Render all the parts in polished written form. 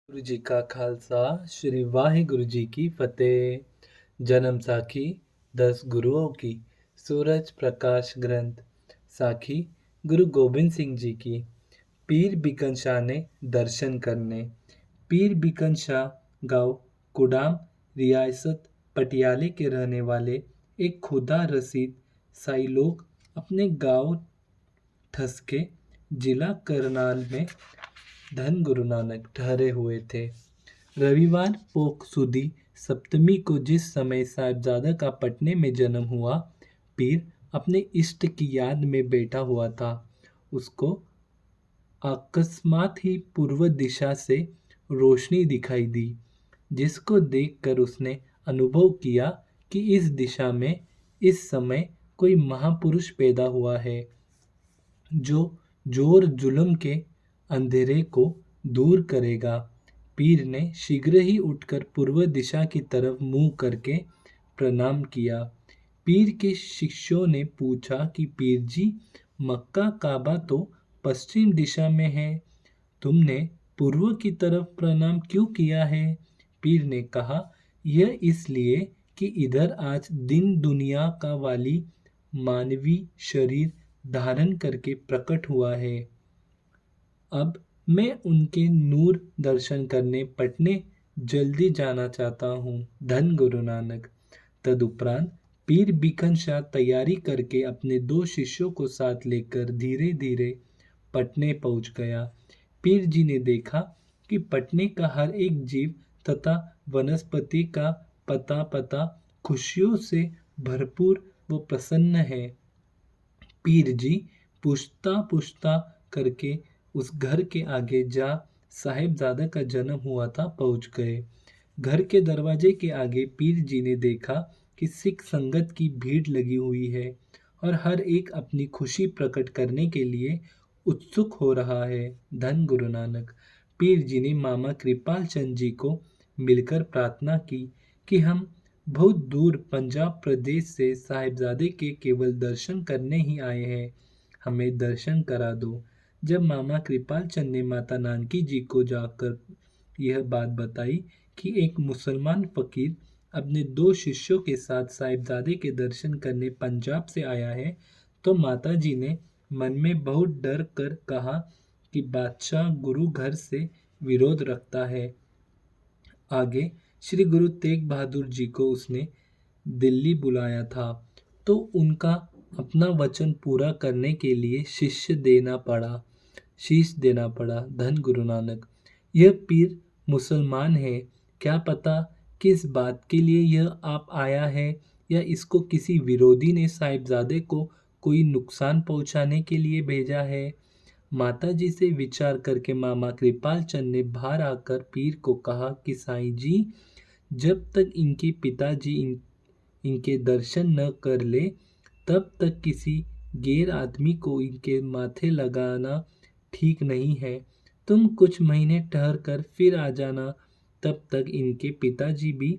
गुरु जी का खालसा श्री वाहिगुरु जी की फतेह। जन्म साखी 10 गुरुओं की। सूरज प्रकाश ग्रंथ साखी गुरु गोबिंद सिंह जी की। पीर बिकन शाह ने दर्शन करने। पीर बिकन शाह गांव कुडाम रियासत पटियाले के रहने वाले एक खुदा रसीद साई लोग अपने गांव ठसके जिला करनाल में धन गुरु नानक ठहरे हुए थे। रविवार पोख सुदी सप्तमी को जिस समय साहिबजादा का पटने में जन्म हुआ, पीर अपने इष्ट की याद में बैठा हुआ था। उसको अकस्मात ही पूर्व दिशा से रोशनी दिखाई दी, जिसको देखकर उसने अनुभव किया कि इस दिशा में इस समय कोई महापुरुष पैदा हुआ है जो जोर जुल्म के अंधेरे को दूर करेगा। पीर ने शीघ्र ही उठकर पूर्व दिशा की तरफ मुंह करके प्रणाम किया। पीर के शिष्यों ने पूछा कि पीर जी, मक्का काबा तो पश्चिम दिशा में है, तुमने पूर्व की तरफ प्रणाम क्यों किया है? पीर ने कहा, यह इसलिए कि इधर आज दिन दुनिया का वाली मानवी शरीर धारण करके प्रकट हुआ है। अब मैं उनके नूर दर्शन करने पटने जल्दी जाना चाहता हूँ। धन गुरु नानक। तदुपरांत पीर बिखन शाह तैयारी करके अपने 2 शिष्यों को साथ लेकर धीरे धीरे पटने पहुंच गया। पीर जी ने देखा कि पटने का हर एक जीव तथा वनस्पति का पता पता खुशियों से भरपूर व प्रसन्न है। पीर जी पूछता पूछता करके उस घर के आगे जा साहिबजादा का जन्म हुआ था पहुंच गए। घर के दरवाजे के आगे पीर जी ने देखा कि सिख संगत की भीड़ लगी हुई है और हर एक अपनी खुशी प्रकट करने के लिए उत्सुक हो रहा है। धन गुरु नानक। पीर जी ने मामा कृपाल चंद जी को मिलकर प्रार्थना की कि हम बहुत दूर पंजाब प्रदेश से साहिबजादे के केवल दर्शन करने ही आए हैं, हमें दर्शन करा दो। जब मामा कृपाल चंद ने माता नानकी जी को जाकर यह बात बताई कि एक मुसलमान फकीर अपने 2 शिष्यों के साथ साहिबजादे के दर्शन करने पंजाब से आया है, तो माता जी ने मन में बहुत डर कर कहा कि बादशाह गुरु घर से विरोध रखता है। आगे श्री गुरु तेग बहादुर जी को उसने दिल्ली बुलाया था, तो उनका अपना वचन पूरा करने के लिए शीश देना पड़ा। धन गुरु नानक। यह पीर मुसलमान है, क्या पता किस बात के लिए यह आप आया है, या इसको किसी विरोधी ने साहिबजादे को कोई नुकसान पहुंचाने के लिए भेजा है। माता जी से विचार करके मामा कृपाल चंद ने बाहर आकर पीर को कहा कि साईं जी, जब तक इनके पिताजी इनके दर्शन न कर ले, तब तक किसी गैर आदमी को इनके माथे लगाना ठीक नहीं है। तुम कुछ महीने ठहर कर फिर आ जाना, तब तक इनके पिताजी भी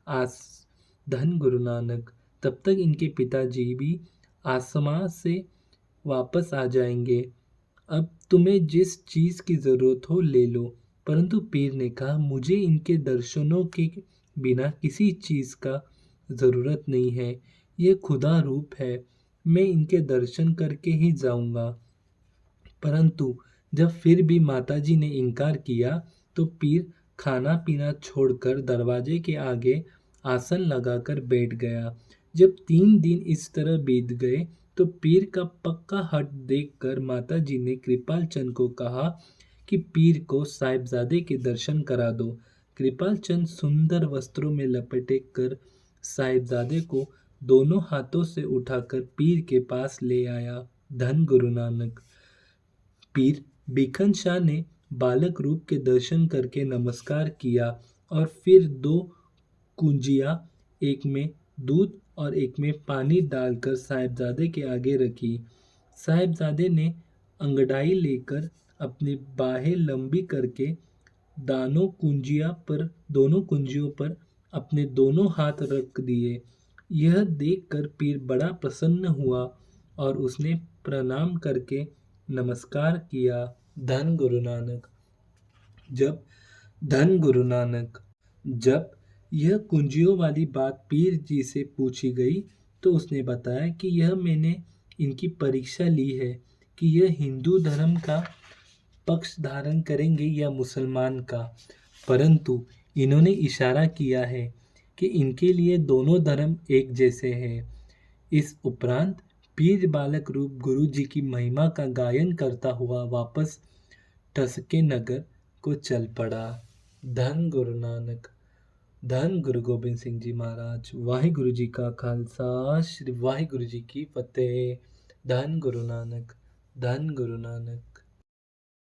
आस धन गुरु नानक। तब तक इनके पिताजी भी आसमां से वापस आ जाएंगे। अब तुम्हें जिस चीज़ की ज़रूरत हो ले लो। परंतु पीर ने कहा, मुझे इनके दर्शनों के बिना किसी चीज़ का ज़रूरत नहीं है। ये खुदा रूप है, मैं इनके दर्शन करके ही जाऊंगा। परंतु जब फिर भी माताजी ने इनकार किया, तो पीर खाना पीना छोड़कर दरवाजे के आगे आसन लगाकर बैठ गया। जब 3 दिन इस तरह बीत गए, तो पीर का पक्का हट देखकर माताजी ने कृपाल चंद को कहा कि पीर को साहिबजादे के दर्शन करा दो। कृपाल चंद सुंदर वस्त्रों में लपेटे कर साहिबजादे को दोनों हाथों से उठाकर पीर के पास ले आया। धन गुरु नानक। पीर बिखन शाह ने बालक रूप के दर्शन करके नमस्कार किया और फिर 2 कुंजियाँ, एक में दूध और एक में पानी डालकर साहिबजादे के आगे रखी। साहिबजादे ने अंगड़ाई लेकर अपनी बाहें लंबी करके दोनों कुंजियों पर अपने दोनों हाथ रख दिए। यह देखकर पीर बड़ा प्रसन्न हुआ और उसने प्रणाम करके नमस्कार किया। धन गुरु नानक। जब धन गुरु नानक। जब यह कुंजियों वाली बात पीर जी से पूछी गई तो उसने बताया कि यह मैंने इनकी परीक्षा ली है कि यह हिंदू धर्म का पक्ष धारण करेंगे या मुसलमान का। परंतु इन्होंने इशारा किया है कि इनके लिए दोनों धर्म एक जैसे हैं। इस उपरांत पीर बालक रूप गुरु जी की महिमा का गायन करता हुआ वापस टसके नगर को चल पड़ा। धन गुरु नानक। धन गुरु गोबिंद सिंह जी महाराज। वाहिगुरु जी का खालसा श्री वाहिगुरु जी की फतेह। धन गुरु नानक। धन गुरु नानक।